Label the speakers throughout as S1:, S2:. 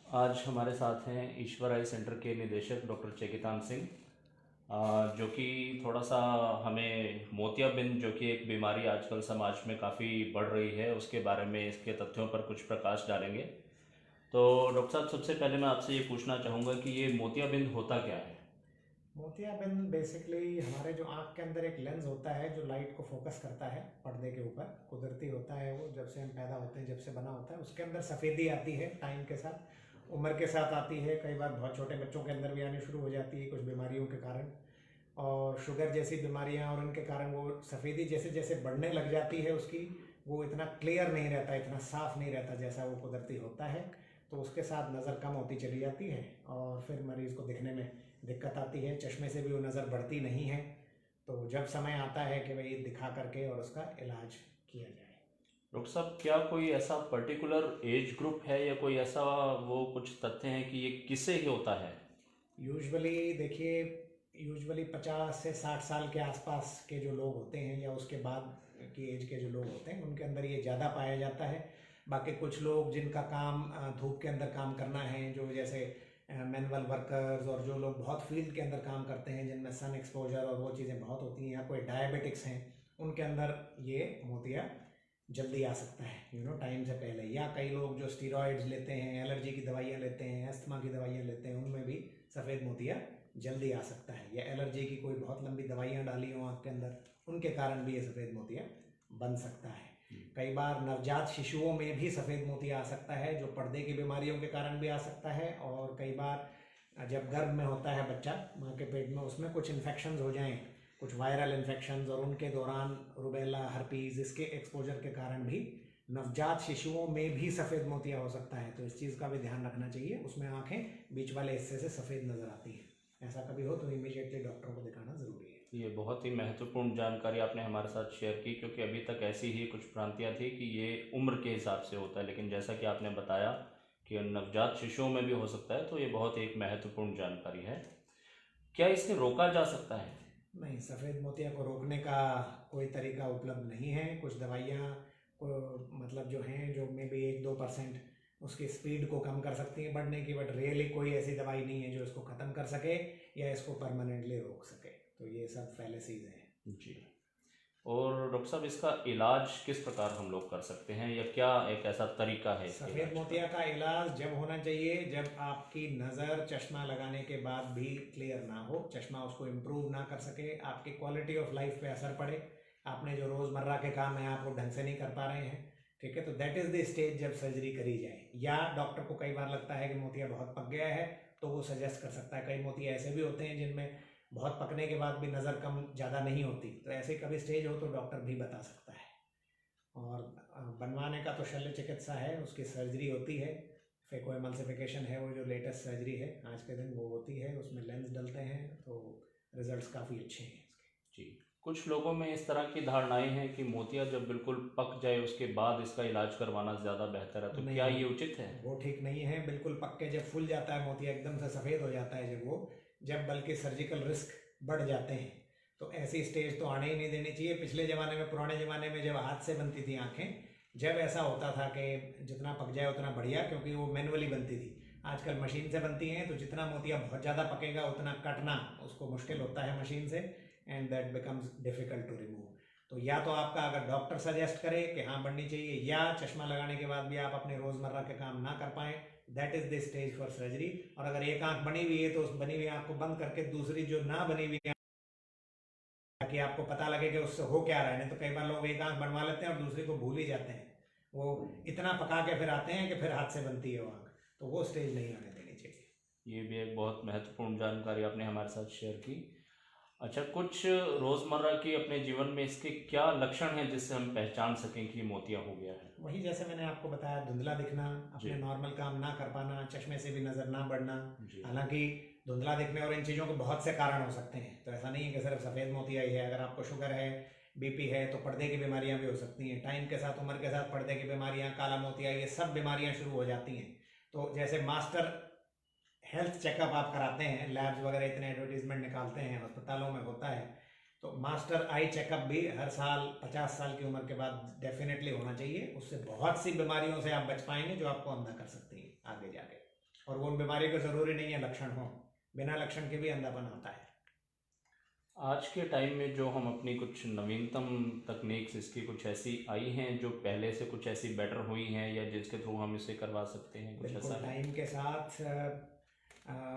S1: आज हमारे साथ हैं ईश्वर आई सेंटर के निदेशक डॉक्टर चेकितान सिंह, जो कि थोड़ा सा हमें मोतियाबिंद, जो कि एक बीमारी आजकल समाज में काफ़ी बढ़ रही है, उसके बारे में, इसके तथ्यों पर कुछ प्रकाश डालेंगे। तो डॉक्टर साहब, सबसे पहले मैं आपसे ये पूछना चाहूँगा कि ये मोतियाबिंद होता क्या है?
S2: मोतियाबिंद बेसिकली हमारे जो आँख के अंदर एक लेंस होता है जो लाइट को फोकस करता है पर्दे के ऊपर। कुदरती होता है वो, जब से हम पैदा होते हैं जब से बना होता है। उसके अंदर सफ़ेदी आती है टाइम के साथ, उम्र के साथ आती है। कई बार बहुत छोटे बच्चों के अंदर भी आनी शुरू हो जाती है कुछ बीमारियों के कारण, और शुगर जैसी बीमारियां, और उनके कारण वो सफ़ेदी जैसे जैसे बढ़ने लग जाती है उसकी, वो इतना क्लियर नहीं रहता, इतना साफ नहीं रहता जैसा वो कुदरती होता है। तो उसके साथ नज़र कम होती चली जाती है और फिर मरीज़ को दिखने में दिक्कत आती है। चश्मे से भी वो नज़र बढ़ती नहीं है। तो जब समय आता है कि भाई दिखा करके और उसका इलाज किया जाए।
S1: डॉक्टर साहब, क्या कोई ऐसा पर्टिकुलर एज ग्रुप है या कोई ऐसा वो कुछ तथ्य हैं कि ये किससे ही होता है?
S2: यूजुअली देखिए, यूजुअली 50 से 60 साल के आसपास के जो लोग होते हैं या उसके बाद की एज के जो लोग होते हैं उनके अंदर ये ज़्यादा पाया जाता है। बाकी कुछ लोग जिनका काम धूप के अंदर काम करना है, जो जैसे मैनुअल वर्कर्स, और जो लोग बहुत फील्ड के अंदर काम करते हैं जिनमें सन एक्सपोजर और वो चीज़ें बहुत होती हैं, या कोई डायबिटिक्स हैं, उनके अंदर ये मोतिया जल्दी आ सकता है, टाइम से पहले। या कई लोग जो स्टीरॉयड्स लेते हैं, एलर्जी की दवाइयाँ लेते हैं, अस्थमा की दवाइयाँ लेते हैं, उनमें भी सफ़ेद मोतिया जल्दी आ सकता है। या एलर्जी की कोई बहुत लंबी दवाइयाँ डाली हों आँख के अंदर, उनके कारण भी ये सफ़ेद मोतिया बन सकता है। कई बार नवजात शिशुओं में भी सफ़ेद मोतिया आ सकता है, जो पर्दे की बीमारियों के कारण भी आ सकता है। और कई बार जब गर्भ में होता है बच्चा माँ के पेट में, उसमें कुछ इन्फेक्शंस हो जाएं, कुछ वायरल इन्फेक्शंस, और उनके दौरान रुबेला, हर्पीज़, इसके एक्सपोजर के कारण भी नवजात शिशुओं में भी सफ़ेद मोतिया हो सकता है। तो इस चीज़ का भी ध्यान रखना चाहिए। उसमें आंखें बीच वाले हिस्से से सफ़ेद नज़र आती हैं। ऐसा कभी हो तो इमीडिएटली डॉक्टर को दिखाना ज़रूरी है।
S1: ये बहुत ही महत्वपूर्ण जानकारी आपने हमारे साथ शेयर की, क्योंकि अभी तक ऐसी ही कुछ भ्रांतियाँ थी कि ये उम्र के हिसाब से होता है, लेकिन जैसा कि आपने बताया कि नवजात शिशुओं में भी हो सकता है, तो ये बहुत एक महत्वपूर्ण जानकारी है। क्या इसे रोका जा सकता है?
S2: नहीं, सफ़ेद मोतिया को रोकने का कोई तरीका उपलब्ध नहीं है। कुछ दवाइयाँ को मतलब जो हैं, जो मे बी 1-2% उसकी स्पीड को कम कर सकती हैं बढ़ने की, बट रियली कोई ऐसी दवाई नहीं है जो इसको ख़त्म कर सके या इसको परमानेंटली रोक सके। तो ये सब फैलेसीज हैं।
S1: जी। और डॉक्टर साहब, इसका इलाज किस प्रकार हम लोग कर सकते हैं, या क्या एक ऐसा तरीका है इसके
S2: सफ़ेद
S1: इलाज का?
S2: मोतिया का इलाज जब होना चाहिए, जब आपकी नज़र चश्मा लगाने के बाद भी क्लियर ना हो, चश्मा उसको इम्प्रूव ना कर सके, आपकी क्वालिटी ऑफ लाइफ पे असर पड़े, आपने जो रोज़मर्रा के काम हैं आप वो ढंग से नहीं कर पा रहे हैं, ठीक है, तो दैट इज़ द स्टेज जब सर्जरी करी जाए। या डॉक्टर को कई बार लगता है कि मोतिया बहुत पक गया है, तो वो सजेस्ट कर सकता है। कई मोतिया ऐसे भी होते हैं जिनमें बहुत पकने के बाद भी नज़र कम ज़्यादा नहीं होती, तो ऐसे कभी स्टेज हो तो डॉक्टर भी बता सकता है। और बनवाने का तो शल्य चिकित्सा है, उसकी सर्जरी होती है। फेकोएमल्सिफिकेशन है वो जो लेटेस्ट सर्जरी है आज के दिन, वो होती है, उसमें लेंस डलते हैं, तो रिजल्ट्स काफ़ी अच्छे हैं इसके।
S1: जी। कुछ लोगों में इस तरह की धारणाएं हैं कि मोतिया जब बिल्कुल पक जाए उसके बाद इसका इलाज करवाना ज़्यादा बेहतर है, तो क्या
S2: नहीं,
S1: ये उचित है?
S2: वो ठीक नहीं है। बिल्कुल पक के जब फूल जाता है मोतिया, एकदम से सफ़ेद हो जाता है जब वो, जब बल्कि सर्जिकल रिस्क बढ़ जाते हैं, तो ऐसी स्टेज तो आने ही नहीं देनी चाहिए। पिछले ज़माने में, पुराने ज़माने में जब हाथ से बनती थी आँखें, जब ऐसा होता था कि जितना पक जाए उतना बढ़िया, क्योंकि वो मैनुअली बनती थी। आजकल मशीन से बनती हैं, तो जितना मोतिया बहुत ज़्यादा पकेगा उतना कटना उसको मुश्किल होता है मशीन से, and that becomes difficult to remove. तो या तो आपका अगर डॉक्टर सजेस्ट करे कि हाँ बननी चाहिए, या चश्मा लगाने के बाद भी आप अपने रोज़मर्रा के काम ना कर पाएँ, that is the stage for surgery. और अगर एक आंख बनी हुई है तो उस बनी हुई आंख को बंद करके दूसरी जो ना बनी हुई है, ताकि आपको पता लगे कि उससे हो क्या रहा है। नहीं तो कई बार लोग एक आंख बनवा लेते हैं और दूसरी को भूल ही जाते हैं, वो इतना पका के फिर आते हैं कि फिर हाथ से बनती है वो आंख। तो वो स्टेज नहीं आने देनी चाहिए।
S1: ये भी एक बहुत महत्वपूर्ण जानकारी आपने हमारे साथ शेयर की। अच्छा, कुछ रोज़मर्रा की अपने जीवन में इसके क्या लक्षण हैं जिससे हम पहचान सकें कि ये मोतिया हो गया है?
S2: वही जैसे मैंने आपको बताया, धुंधला दिखना,
S1: जी।
S2: अपने नॉर्मल काम ना कर पाना, चश्मे से भी नज़र ना बढ़ना।
S1: जी।
S2: हालांकि धुंधला दिखने और इन चीज़ों के बहुत से कारण हो सकते हैं, तो ऐसा नहीं है कि सिर्फ सफ़ेद मोतिया ही है। अगर आपको शुगर है, बीपी है, तो पर्दे की बीमारियां भी हो सकती हैं। टाइम के साथ, उम्र के साथ पर्दे की बीमारियां, काला मोतिया, ये सब बीमारियां शुरू हो जाती हैं। तो जैसे मास्टर हेल्थ चेकअप आप कराते हैं, लैब्स वगैरह इतने एडवर्टीजमेंट निकालते हैं, अस्पतालों में होता है, तो मास्टर आई चेकअप भी हर साल 50 साल की उम्र के बाद डेफिनेटली होना चाहिए। उससे बहुत सी बीमारियों से आप बच पाएंगे जो आपको अंधा कर सकती हैं आगे जाके। और वो उन बीमारी को ज़रूरी नहीं है लक्षण हो, बिना लक्षण के भी अंधापन होता है।
S1: आज के टाइम में जो हम अपनी कुछ नवीनतम तकनीक्स इसकी कुछ ऐसी आई हैं जो पहले से कुछ ऐसी बेटर हुई हैं या जिसके थ्रू हम इसे करवा सकते हैं, कुछ
S2: बिल्कुल
S1: ऐसा है?
S2: टाइम के साथ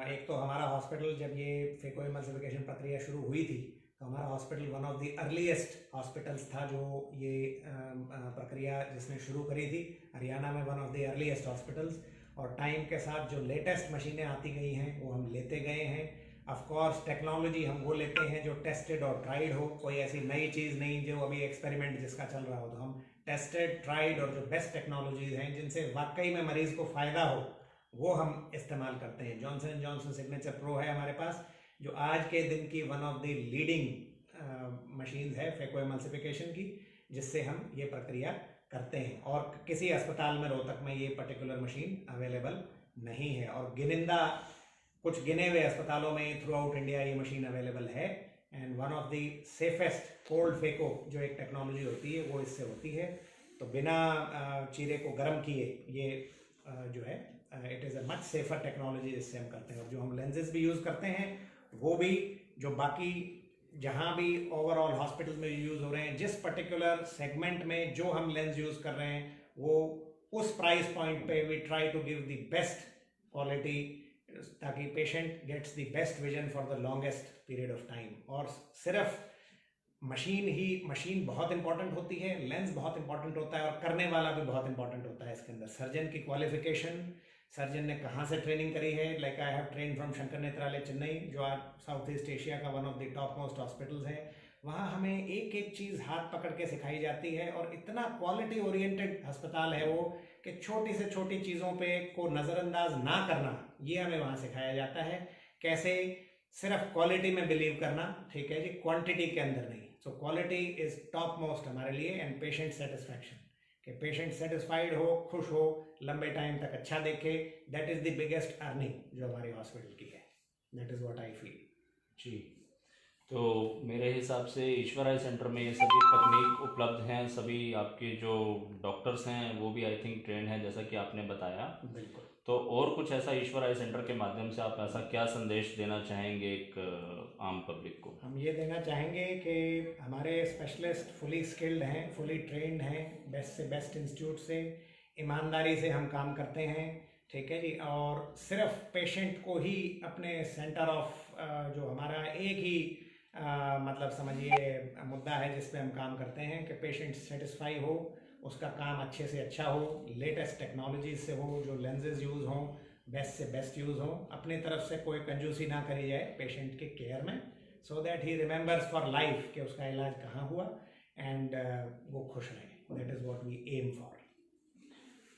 S2: एक तो हमारा हॉस्पिटल जब ये फेकोएमल्सिफिकेशन प्रक्रिया शुरू हुई थी तो हमारा hospital one of the earliest hospitals था जो ये प्रक्रिया जिसने शुरू करी थी, हरियाणा में one of the earliest hospitals. और टाइम के साथ जो लेटेस्ट मशीनें आती गई हैं वो हम लेते गए हैं। ऑफ कोर्स टेक्नोलॉजी हम वो लेते हैं जो टेस्टेड और ट्राइड हो, कोई ऐसी नई चीज़ नहीं जो अभी एक्सपेरिमेंट जिसका चल रहा हो। तो हम टेस्टेड ट्राइड और जो बेस्ट टेक्नोलॉजीज हैं जिनसे वाकई में मरीज़ को फ़ायदा हो वो हम इस्तेमाल करते हैं। Johnson and Johnson signature pro है हमारे पास, जो आज के दिन की one of the leading machines है फेकोएमल्सिफिकेशन की, जिससे हम ये प्रक्रिया करते हैं। और किसी अस्पताल में रोहतक में ये पर्टिकुलर मशीन अवेलेबल नहीं है, और कुछ गिने हुए अस्पतालों में थ्रू आउट इंडिया ये मशीन अवेलेबल है। And one of the safest cold phaco जो एक टेक्नोलॉजी होती है वो इससे होती है। तो बिना चीरे को गर्म किए ये जो है it is a much safer technology जिससे हम करते हैं। और जो हम लेंसेज भी यूज़ करते हैं वो भी जो बाकी जहाँ भी ओवरऑल हॉस्पिटल में यूज़ हो रहे हैं, जिस पर्टिकुलर सेगमेंट में जो हम लेंस यूज़ कर रहे हैं वो उस प्राइस पॉइंट पे we try to give the best quality ताकि patient gets the best vision for the longest period of time. और सिर्फ मशीन बहुत इंपॉर्टेंट होती है, लेंस बहुत इंपॉर्टेंट होता है, और करने वाला भी बहुत इंपॉर्टेंट होता है इसके अंदर। सर्जन की क्वालिफिकेशन, सर्जन ने कहाँ से ट्रेनिंग करी है। Like I have train from Shankar Nethralaya Chennai, जो आज साउथ ईस्ट एशिया का one of the top most hospitals है। वहाँ हमें एक एक चीज़ हाथ पकड़ के सिखाई जाती है, और इतना क्वालिटी ओरिएंटेड अस्पताल है वो कि छोटी से छोटी चीज़ों पे को नज़रअंदाज ना करना, ये हमें वहाँ सिखाया जाता है। कैसे सिर्फ क्वालिटी में बिलीव करना, ठीक है जी, क्वांटिटी के अंदर नहीं। So quality is top most हमारे लिए, एंड पेशेंट सेटिस्फैक्शन, कि पेशेंट सेटिस्फाइड हो, खुश हो, लंबे टाइम तक अच्छा देखे, that is the biggest earning जो हमारी हॉस्पिटल की है। That is what I feel.
S1: जी, तो मेरे हिसाब से ईश्वर आई सेंटर में ये सभी तकनीक उपलब्ध हैं। सभी आपके जो डॉक्टर्स हैं वो भी आई थिंक ट्रेंड हैं, जैसा कि आपने बताया।
S2: बिल्कुल।
S1: तो और कुछ ऐसा ईश्वर आई सेंटर के माध्यम से आप ऐसा क्या संदेश देना चाहेंगे एक आम पब्लिक को?
S2: हम ये देना चाहेंगे कि हमारे स्पेशलिस्ट फुली स्किल्ड हैं, फुली ट्रेंड हैं, बेस्ट से बेस्ट इंस्टीट्यूट से, ईमानदारी से हम काम करते हैं, ठीक है जी। और सिर्फ पेशेंट को ही अपने सेंटर ऑफ जो हमारा एक ही मतलब समझिए मुद्दा है जिस पे हम काम करते हैं कि पेशेंट सेटिस्फाई हो, उसका काम अच्छे से अच्छा हो, लेटेस्ट टेक्नोलॉजी से हो, जो लेंसेज यूज़ हों बेस्ट से बेस्ट यूज़ हों, अपनी तरफ से कोई कंजूसी ना करी जाए पेशेंट के केयर में, so that he remembers for life कि उसका इलाज कहाँ हुआ, एंड वो खुश रहे। That is what we am for.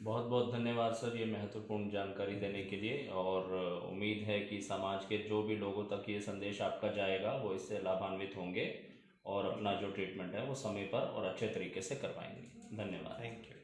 S1: बहुत बहुत धन्यवाद सर ये महत्वपूर्ण जानकारी देने के लिए, और उम्मीद है कि समाज के जो भी लोगों तक ये संदेश आपका जाएगा वो इससे लाभान्वित होंगे और अपना जो ट्रीटमेंट है वो समय पर और अच्छे तरीके से करवाएंगे। धन्यवाद।
S2: Thank you.